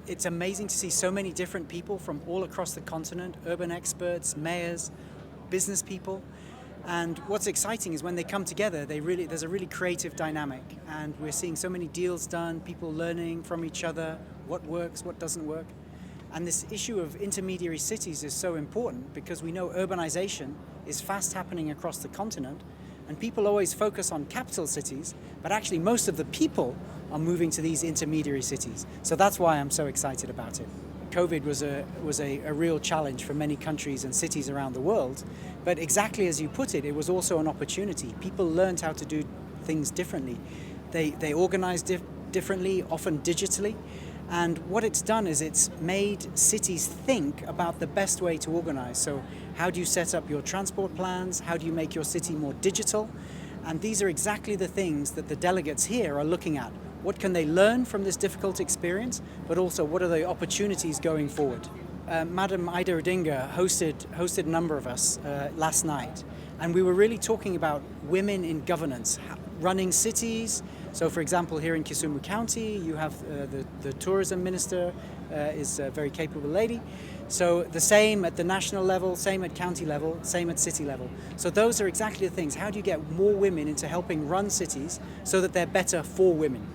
It's amazing to see so many different people from all across the continent, urban experts, mayors, business people. And what's exciting is when they come together, there's a really creative dynamic. And we're seeing so many deals done, people learning from each other, what works, what doesn't work. And this issue of intermediary cities is so important because we know urbanization is fast happening across the continent. And people always focus on capital cities, but actually most of the people are moving to these intermediary cities. So that's why I'm so excited about it. COVID was a real challenge for many countries and cities around the world, but exactly as you put it, it was also an opportunity. People learned how to do things differently. They organized differently, often digitally, and what it's done is it's made cities think about the best way to organize. So how do you set up your transport plans? How do you make your city more digital? And these are exactly the things that the delegates here are looking at. What can they learn from this difficult experience, but also what are the opportunities going forward? Madam Ida Odinga hosted a number of us last night, and we were really talking about women in governance, running cities. So for example, here in Kisumu County, you have the tourism minister is a very capable lady. So the same at the national level, same at county level, same at city level. So those are exactly the things. How do you get more women into helping run cities so that they're better for women?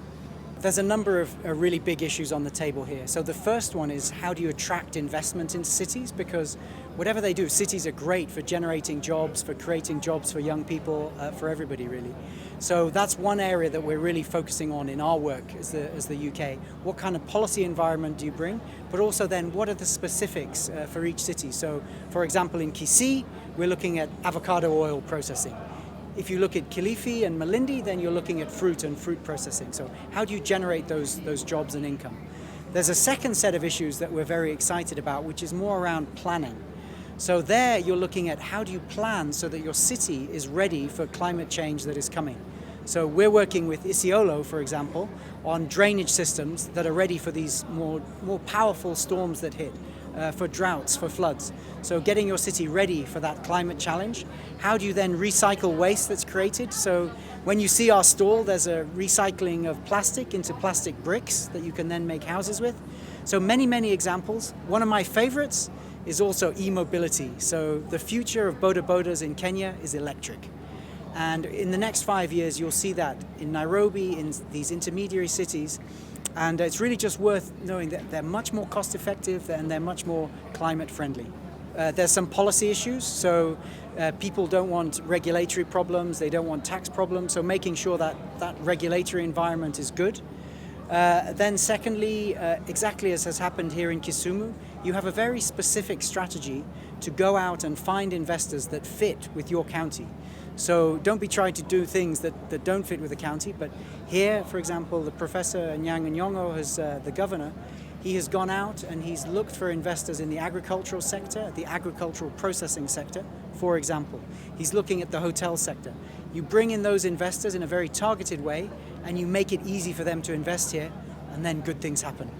There's a number of really big issues on the table here. So the first one is how do you attract investment into cities? Because whatever they do, cities are great for generating jobs, for creating jobs for young people, for everybody really. So that's one area that we're really focusing on in our work as the UK. What kind of policy environment do you bring? But also then what are the specifics for each city? So for example, in Kisii, we're looking at avocado oil processing. If you look at Kilifi and Malindi, then you're looking at fruit and fruit processing. So how do you generate those jobs and income? There's a second set of issues that we're very excited about, which is more around planning. So there you're looking at how do you plan so that your city is ready for climate change that is coming. So we're working with Isiolo, for example, on drainage systems that are ready for these more powerful storms that hit. For droughts, for floods. So getting your city ready for that climate challenge. How do you then recycle waste that's created? So when you see our stall, there's a recycling of plastic into plastic bricks that you can then make houses with. So many examples. One of my favorites is also e-mobility. So the future of boda bodas in Kenya is electric. And in the next 5 years, you'll see that in Nairobi, in these intermediary cities. And it's really just worth knowing that they're much more cost effective and they're much more climate friendly. There's some policy issues, so people don't want regulatory problems, they don't want tax problems, so making sure that that regulatory environment is good. Then secondly, exactly as has happened here in Kisumu, you have a very specific strategy to go out and find investors that fit with your county. So don't be trying to do things that don't fit with the county, but here, for example, the Professor Nyang' Nyong'o, the governor, he has gone out and he's looked for investors in the agricultural sector, the agricultural processing sector, for example. He's looking at the hotel sector. You bring in those investors in a very targeted way and you make it easy for them to invest here, and then good things happen.